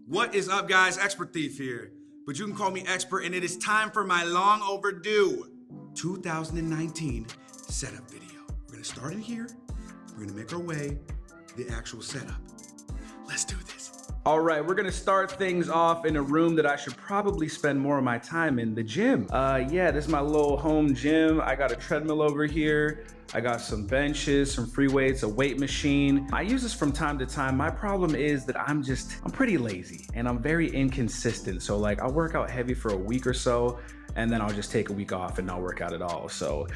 What is up, guys? Expert Thief here. But you can call me expert, and it is time for my long overdue 2019 setup video. We're gonna start in here. We're gonna make our way to the actual setup. Let's do this. All right, we're gonna start things off in a room that I should probably spend more of my time in, the gym. Yeah, this is my little home gym. I got a treadmill over here. I got some benches, some free weights, a weight machine. I use this from time to time. My problem is that I'm pretty lazy and I'm very inconsistent. So like I'll work out heavy for a week or so and then I'll just take a week off and not work out at all. So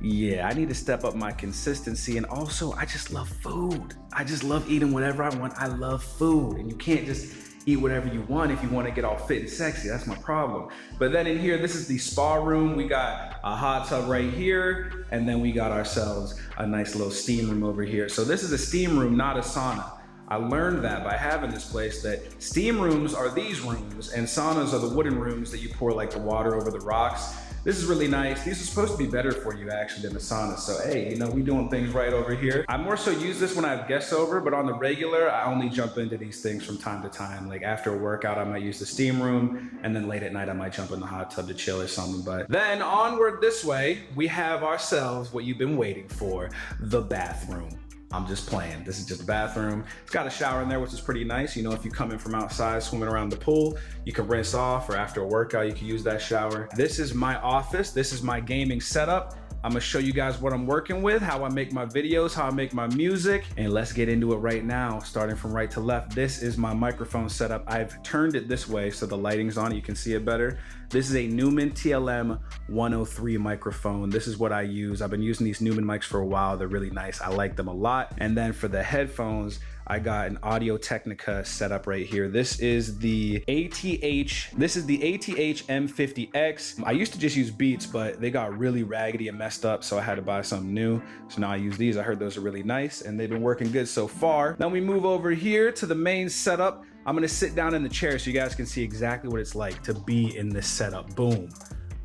yeah, I need to step up my consistency. And also I just love food. I just love eating whatever I want. I love food, and you can't just eat whatever you want if you want to get all fit and sexy. That's my problem. But then in here, this is the spa room. We got a hot tub right here, and then we got ourselves a nice little steam room over here. So this is a steam room, not a sauna. I learned that by having this place, that steam rooms are these rooms and saunas are the wooden rooms that you pour like the water over the rocks. This is really nice. These are supposed to be better for you actually than the sauna. So hey, you know, we doing things right over here. I more so use this when I have guests over, but on the regular, I only jump into these things from time to time. Like after a workout, I might use the steam room, and then late at night, I might jump in the hot tub to chill or something. But then onward this way, we have ourselves what you've been waiting for, the bathroom. I'm just playing. This is just a bathroom. It's got a shower in there, which is pretty nice. You know, if you come in from outside swimming around the pool, you can rinse off, or after a workout, you can use that shower. This is my office. This is my gaming setup. I'm gonna show you guys what I'm working with, how I make my videos, how I make my music, and let's get into it right now, starting from right to left. This is my microphone setup. I've turned it this way so the lighting's on, you can see it better. This is a Neumann TLM 103 microphone. This is what I use. I've been using these Neumann mics for a while. They're really nice. I like them a lot. And then for the headphones, I got an Audio Technica setup right here. This is the ATH M50X. I used to just use Beats, but they got really raggedy and messed up, so I had to buy something new. So now I use these. I heard those are really nice, and they've been working good so far. Then we move over here to the main setup. I'm gonna sit down in the chair so you guys can see exactly what it's like to be in this setup. Boom.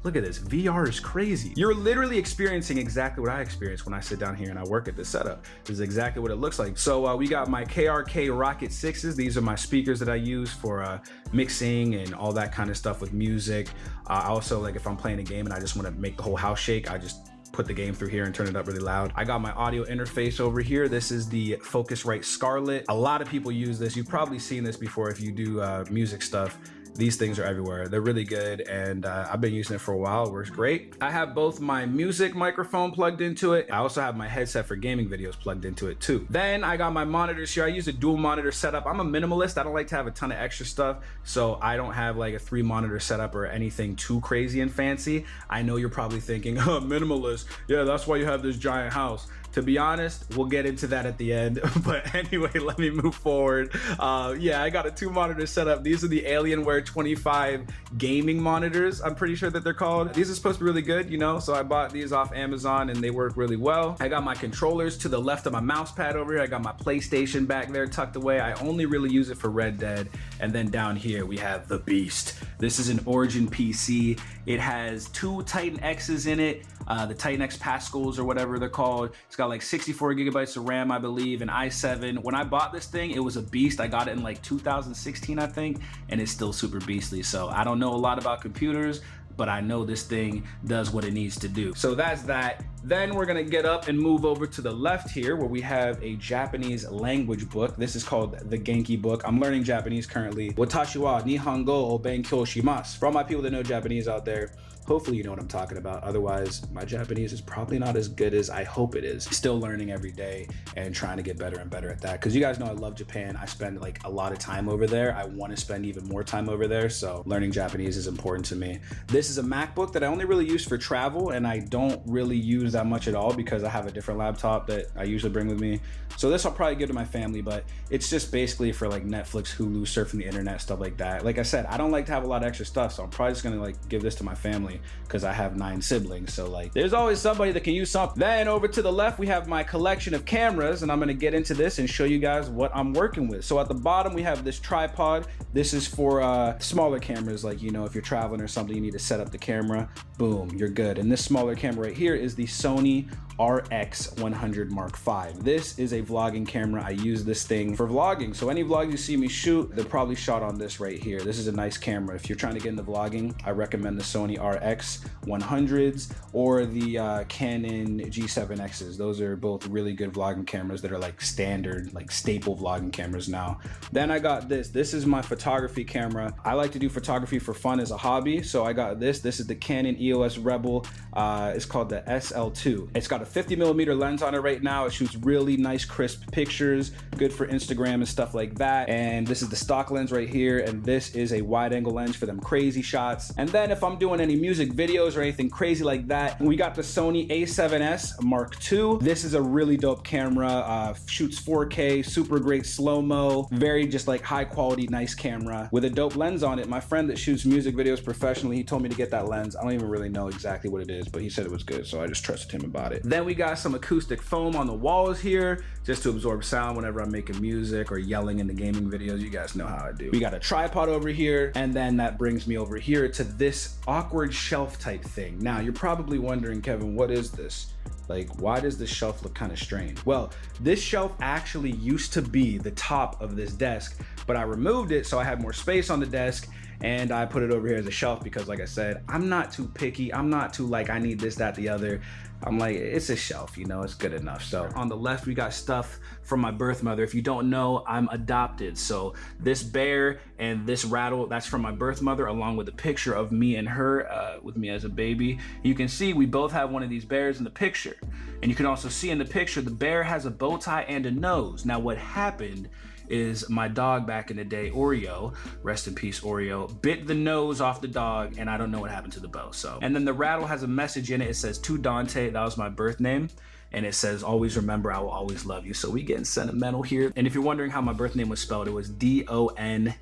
Look at this, VR is crazy. You're literally experiencing exactly what I experience when I sit down here and I work at this setup. This is exactly what it looks like. So we got my KRK Rocket 6s. These are my speakers that I use for mixing and all that kind of stuff with music. Also, like if I'm playing a game and I just wanna make the whole house shake, I just put the game through here and turn it up really loud. I got my audio interface over here. This is the Focusrite Scarlett. A lot of people use this. You've probably seen this before if you do music stuff. These things are everywhere. They're really good, and I've been using it for a while. It works great. I have both my music microphone plugged into it. I also have my headset for gaming videos plugged into it too. Then I got my monitors here. I use a dual monitor setup. I'm a minimalist. I don't like to have a ton of extra stuff, so I don't have like a 3 monitor setup or anything too crazy and fancy. I know you're probably thinking, oh, minimalist. Yeah, that's why you have this giant house. To be honest, we'll get into that at the end. But anyway, let me move forward. Yeah, I got a 2 monitor setup. These are the Alienware 25 gaming monitors, I'm pretty sure that they're called. These are supposed to be really good, you know, so I bought these off Amazon and they work really well. I got my controllers to the left of my mouse pad over here. I got my PlayStation back there tucked away. I only really use it for Red Dead. And then down here we have the Beast. This is an Origin PC. It has 2 Titan X's in it, the Titan X Pascals or whatever they're called. It's got like 64 gigabytes of RAM, I believe, an i7. When I bought this thing, it was a beast. I got it in like 2016, I think, and it's still super beastly. So I don't know a lot about computers, but I know this thing does what it needs to do. So that's that. Then we're gonna get up and move over to the left here where we have a Japanese language book. This is called the Genki book. I'm learning Japanese currently. Watashi wa Nihongo o benkyou shimasu. For all my people that know Japanese out there, hopefully you know what I'm talking about. Otherwise, my Japanese is probably not as good as I hope it is. Still learning every day and trying to get better and better at that. Because you guys know I love Japan. I spend like a lot of time over there. I want to spend even more time over there. So learning Japanese is important to me. This is a MacBook that I only really use for travel, and I don't really use that much at all because I have a different laptop that I usually bring with me. So this I'll probably give to my family, but it's just basically for like Netflix, Hulu, surfing the internet, stuff like that. Like I said, I don't like to have a lot of extra stuff, so I'm probably just gonna like give this to my family because I have 9 siblings. So like there's always somebody that can use something. Then over to the left, we have my collection of cameras, and I'm gonna get into this and show you guys what I'm working with. So at the bottom, we have this tripod. This is for smaller cameras, like, you know, if you're traveling or something, you need to set up the camera, boom, you're good. And this smaller camera right here is the Sony RX100 Mark V. This is a vlogging camera. I use this thing for vlogging. So any vlog you see me shoot, they're probably shot on this right here. This is a nice camera. If you're trying to get into vlogging, I recommend the Sony RX100s or the Canon G7Xs. Those are both really good vlogging cameras that are like standard, like staple vlogging cameras now. Then I got this. This is my photography camera. I like to do photography for fun as a hobby. So I got this. This is the Canon EOS Rebel. It's called the SL2. It's got a 50mm lens on it right now. It shoots really nice crisp pictures, good for Instagram and stuff like that. And this is the stock lens right here, and this is a wide angle lens for them crazy shots. And then if I'm doing any music videos or anything crazy like that, we got the Sony A7S Mark II. This is a really dope camera, shoots 4K, super great slow-mo, very just like high quality, nice camera with a dope lens on it. My friend that shoots music videos professionally, he told me to get that lens. I don't even really know exactly what it is, but he said it was good, so I just trusted him about it. Then we got some acoustic foam on the walls here just to absorb sound whenever I'm making music or yelling in the gaming videos. You guys know how I do. We got a tripod over here, and then that brings me over here to this awkward shelf type thing. Now you're probably wondering, Kevin, what is this? Like, why does this shelf look kind of strange? Well, this shelf actually used to be the top of this desk, but I removed it so I had more space on the desk, and I put it over here as a shelf because, like I said, I'm not too picky. I'm not too like, I need this, that, the other. I'm like, it's a shelf, you know, it's good enough. So on the left, we got stuff from my birth mother. If you don't know, I'm adopted. So this bear and this rattle, that's from my birth mother, along with a picture of me and her with me as a baby. You can see we both have one of these bears in the picture. And you can also see in the picture, the bear has a bow tie and a nose. Now what happened is my dog back in the day, Oreo, rest in peace Oreo, bit the nose off the dog, and I don't know what happened to the bow. So, and then the rattle has a message in it. It says, "To Dante," that was my birth name. And it says, "Always remember, I will always love you." So we getting sentimental here. And if you're wondering how my birth name was spelled, it was DONTAE.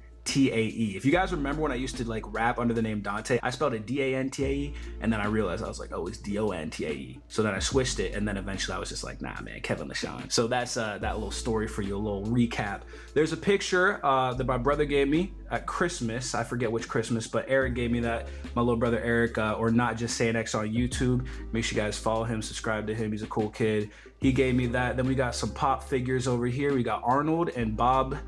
If you guys remember when I used to like rap under the name Dante, I spelled it DANTAE, and then I realized I was like, oh, it's DONTAE. So then I switched it, and then eventually I was just like, nah, man, Kevin LaShawn. So that's that little story for you, a little recap. There's a picture that my brother gave me at Christmas. I forget which Christmas, but Eric gave me that. My little brother Eric, or Not Just Saying X on YouTube. Make sure you guys follow him, subscribe to him. He's a cool kid. He gave me that. Then we got some pop figures over here. We got Arnold and Bob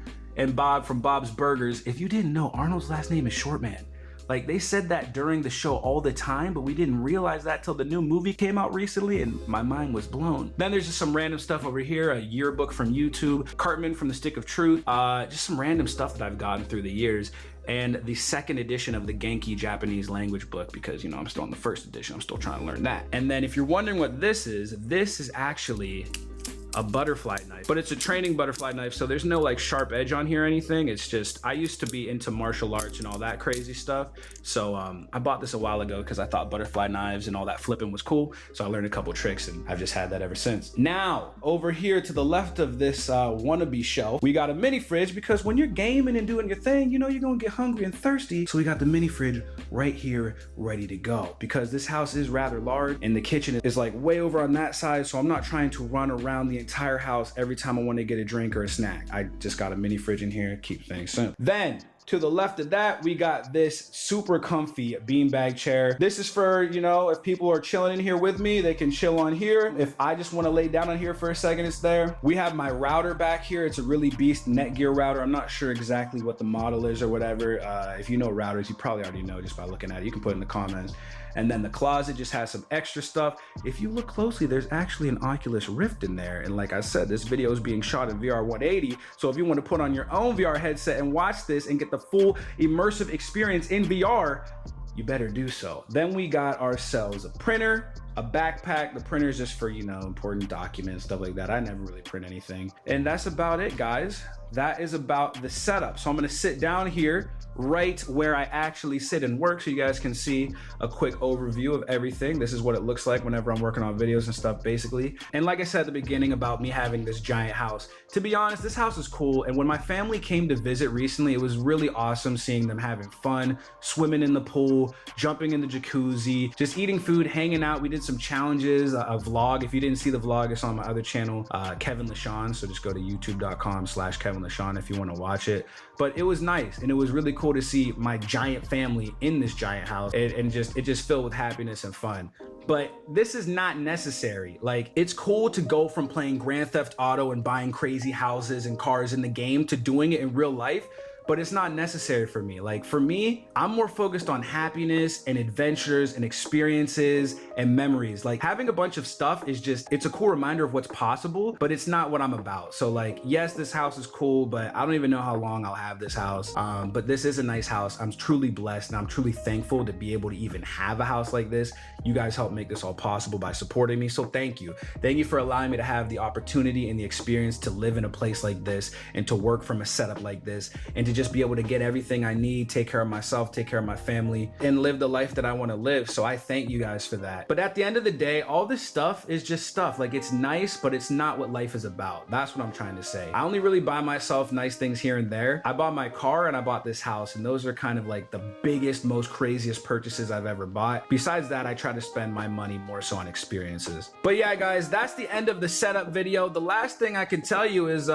from Bob's Burgers. If you didn't know, Arnold's last name is Shortman. Like, they said that during the show all the time, but we didn't realize that till the new movie came out recently, and my mind was blown. Then there's just some random stuff over here, a yearbook from YouTube, Cartman from the Stick of Truth, just some random stuff that I've gotten through the years, and the second edition of the Genki Japanese language book, because, you know, I'm still in the first edition. I'm still trying to learn that. And then if you're wondering what this is actually a butterfly knife, but it's a training butterfly knife, so there's no like sharp edge on here or anything. It's just, I used to be into martial arts and all that crazy stuff, so I bought this a while ago because I thought butterfly knives and all that flipping was cool, so I learned a couple tricks and I've just had that ever since. Now over here to the left of this wannabe shelf, we got a mini fridge, because when you're gaming and doing your thing, you know you're gonna get hungry and thirsty, so we got the mini fridge right here ready to go, because this house is rather large and the kitchen is like way over on that side, so I'm not trying to run around the entire house every time I want to get a drink or a snack. I just got a mini fridge in here, keep things simple. Then to the left of that, we got this super comfy beanbag chair. This is for, you know, if people are chilling in here with me, they can chill on here. If I just want to lay down on here for a second, it's there. We have my router back here. It's a really beast Netgear router. I'm not sure exactly what the model is or whatever. If you know routers, you probably already know just by looking at it. You can put it in the comments. And then the closet just has some extra stuff. If you look closely, there's actually an Oculus Rift in there. And like I said, this video is being shot in VR 180. So if you want to put on your own VR headset and watch this and get the full immersive experience in VR, you better do so. Then we got ourselves a printer, a backpack. The printer is just for, you know, important documents, stuff like that. I never really print anything. And that's about it, guys. That is about the setup. So I'm gonna sit down here right where I actually sit and work, so you guys can see a quick overview of everything. This is what it looks like whenever I'm working on videos and stuff, basically. And like I said at the beginning about me having this giant house, to be honest, this house is cool. And when my family came to visit recently, it was really awesome seeing them having fun, swimming in the pool, jumping in the jacuzzi, just eating food, hanging out. We did some challenges, a vlog. If you didn't see the vlog, it's on my other channel, Kevin LaShawn. So just go to youtube.com/Kevin LaShawn if you want to watch it. But it was nice, and it was really cool to see my giant family in this giant house, and it just filled with happiness and fun. but this is not necessary. Like, it's cool to go from playing Grand Theft Auto and buying crazy houses and cars in the game to doing it in real life, but it's not necessary for me. Like, for me, I'm more focused on happiness and adventures and experiences and memories. Like, having a bunch of stuff is just, it's a cool reminder of what's possible, but it's not what I'm about. So like, yes, this house is cool, but I don't even know how long I'll have this house. But this is a nice house. I'm truly blessed and I'm truly thankful to be able to even have a house like this. You guys helped make this all possible by supporting me. So thank you. Thank you for allowing me to have the opportunity and the experience to live in a place like this and to work from a setup like this and to just be able to get everything I need, take care of myself, take care of my family, and live the life that I want to live. So I thank you guys for that. But at the end of the day, all this stuff is just stuff. Like, it's nice, but it's not what life is about. That's what I'm trying to say. I only really buy myself nice things here and there. I bought my car and I bought this house, and those are kind of like the biggest, most craziest purchases I've ever bought. Besides that, I try to spend my money more so on experiences. But yeah, guys, that's the end of the setup video. The last thing I can tell you is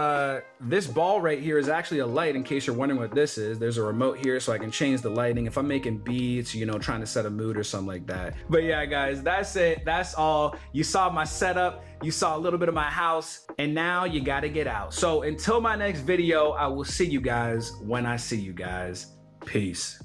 this ball right here is actually a light, in case you're wondering what this is. There's a remote here so I can change the lighting if I'm making beats, you know, trying to set a mood or something like that. But yeah, guys, that's it. That's all. You saw my setup, you saw a little bit of my house, and now you gotta get out. So until my next video, I will see you guys when I see you guys. Peace.